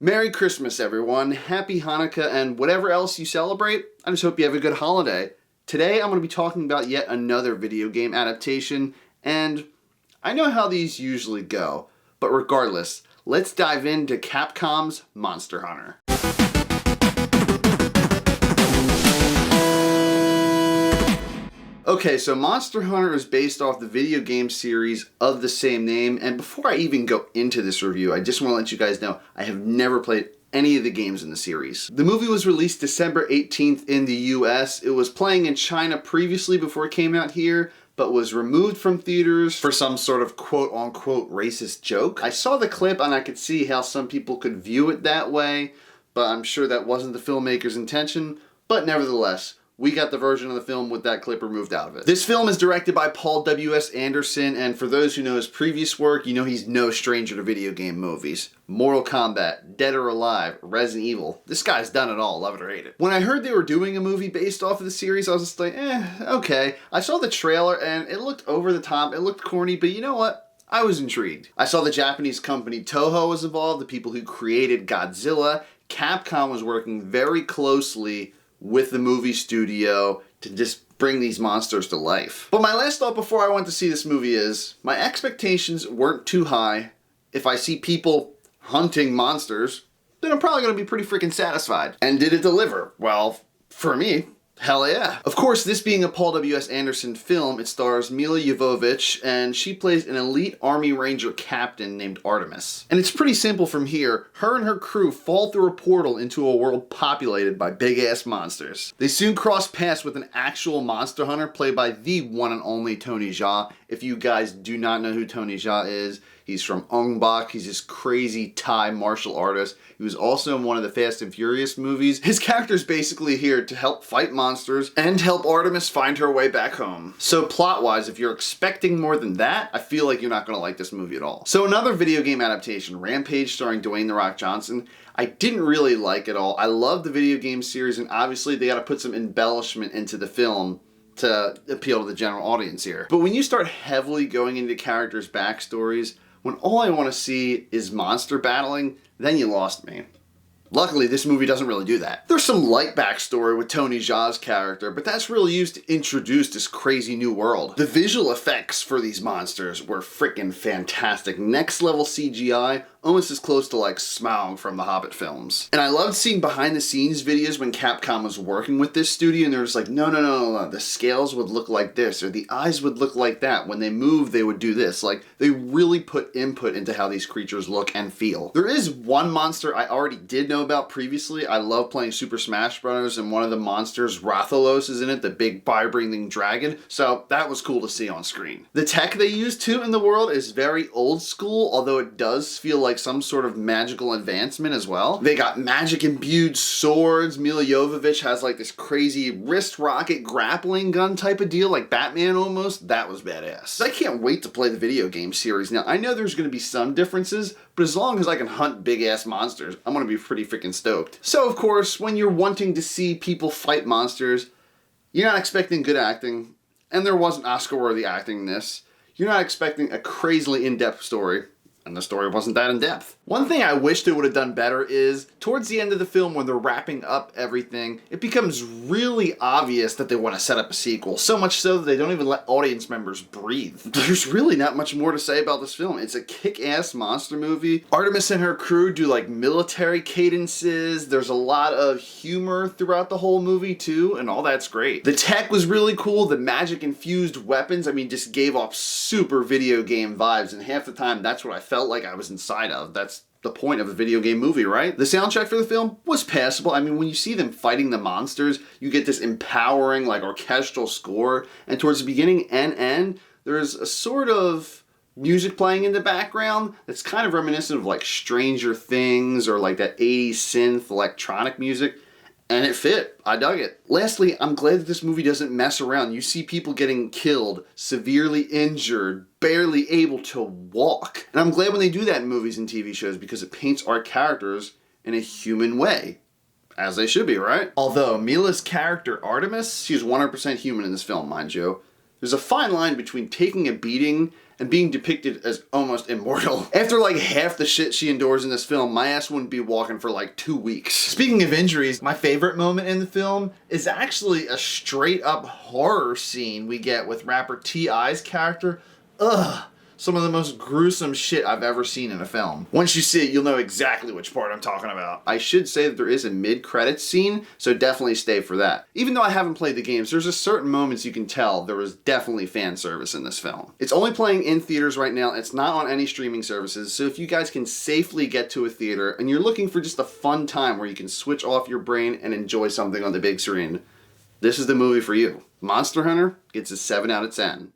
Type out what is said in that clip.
Merry Christmas, everyone. Happy Hanukkah, and whatever else you celebrate, I just hope you have a good holiday. Today, I'm going to be talking about yet another video game adaptation, and I know how these usually go, but regardless, let's dive into Capcom's Monster Hunter. Okay, so Monster Hunter is based off the video game series of the same name, and before I even go into this review, I just want to let you guys know I have never played any of the games in the series. The movie was released December 18th in the US. It was playing in China previously before it came out here, but was removed from theaters for some sort of quote-unquote racist joke. I saw the clip and I could see how some people could view it that way, but I'm sure that wasn't the filmmaker's intention, but nevertheless, we got the version of the film with that clip removed out of it. This film is directed by Paul W.S. Anderson, and for those who know his previous work, you know he's no stranger to video game movies. Mortal Kombat, Dead or Alive, Resident Evil. This guy's done it all, love it or hate it. When I heard they were doing a movie based off of the series, I was just like, okay. I saw the trailer and it looked over the top, it looked corny, but you know what? I was intrigued. I saw the Japanese company Toho was involved, the people who created Godzilla. Capcom was working very closely with the movie studio to just bring these monsters to life. But my last thought before I went to see this movie is, my expectations weren't too high. If I see people hunting monsters, then I'm probably gonna be pretty freaking satisfied. And did it deliver? Well, for me, hell yeah. Of course, this being a Paul W.S. Anderson film, it stars Milla Jovovich, and she plays an elite Army Ranger captain named Artemis. And it's pretty simple from here. Her and her crew fall through a portal into a world populated by big-ass monsters. They soon cross paths with an actual monster hunter played by the one and only Tony Jaa. If you guys do not know who Tony Jaa is, he's from Ong Bak. He's this crazy Thai martial artist. He was also in one of the Fast and Furious movies. His character's basically here to help fight monsters and help Artemis find her way back home. So plot-wise, if you're expecting more than that, I feel like you're not going to like this movie at all. So another video game adaptation, Rampage starring Dwayne "The Rock" Johnson, I didn't really like at all. I love the video game series, and obviously they got to put some embellishment into the film to appeal to the general audience here. But when you start heavily going into characters' backstories, when all I want to see is monster battling, then you lost me. Luckily, this movie doesn't really do that. There's some light backstory with Tony Jaa's character, but that's really used to introduce this crazy new world. The visual effects for these monsters were freaking fantastic. Next level CGI, almost as close to like Smaug from the Hobbit films. And I loved seeing behind the scenes videos when Capcom was working with this studio and they're just like, no, the scales would look like this, or the eyes would look like that. When they move, they would do this. Like, they really put input into how these creatures look and feel. There is one monster I already did know about previously. I love playing Super Smash Bros. And one of the monsters, Rathalos, is in it, the big fire-breathing dragon. So that was cool to see on screen. The tech they use too in the world is very old school, although it does feel like some sort of magical advancement as well. They got magic imbued swords. Milla Jovovich has like this crazy wrist rocket grappling gun type of deal, like Batman almost. That was badass. I can't wait to play the video game series. Now, I know there's going to be some differences, but as long as I can hunt big ass monsters, I'm going to be pretty freaking stoked. So of course, when you're wanting to see people fight monsters, you're not expecting good acting, and there wasn't Oscar-worthy acting in this. You're not expecting a crazily in-depth story, and the story wasn't that in-depth. One thing I wish they would have done better is, towards the end of the film when they're wrapping up everything, it becomes really obvious that they want to set up a sequel. So much so that they don't even let audience members breathe. There's really not much more to say about this film. It's a kick-ass monster movie. Artemis and her crew do like military cadences. There's a lot of humor throughout the whole movie too, and all that's great. The tech was really cool. The magic-infused weapons, I mean, just gave off super video game vibes, and half the time that's what I felt like I was inside of. That's the point of a video game movie, right? The soundtrack for the film was passable. I mean, when you see them fighting the monsters, you get this empowering, like, orchestral score, and towards the beginning and end, there's a sort of music playing in the background that's kind of reminiscent of, like, Stranger Things or, like, that 80s synth electronic music. And it fit. I dug it. Lastly, I'm glad that this movie doesn't mess around. You see people getting killed, severely injured, barely able to walk. And I'm glad when they do that in movies and TV shows because it paints our characters in a human way. As they should be, right? Although Milla's character, Artemis, she's 100% human in this film, mind you. There's a fine line between taking a beating and being depicted as almost immortal. After like half the shit she endures in this film, my ass wouldn't be walking for like 2 weeks. Speaking of injuries, my favorite moment in the film is actually a straight up horror scene we get with rapper T.I.'s character. Ugh. Some of the most gruesome shit I've ever seen in a film. Once you see it, you'll know exactly which part I'm talking about. I should say that there is a mid-credits scene, so definitely stay for that. Even though I haven't played the games, there's a certain moments you can tell there was definitely fan service in this film. It's only playing in theaters right now. It's not on any streaming services, so if you guys can safely get to a theater and you're looking for just a fun time where you can switch off your brain and enjoy something on the big screen, this is the movie for you. Monster Hunter gets a 7 out of 10.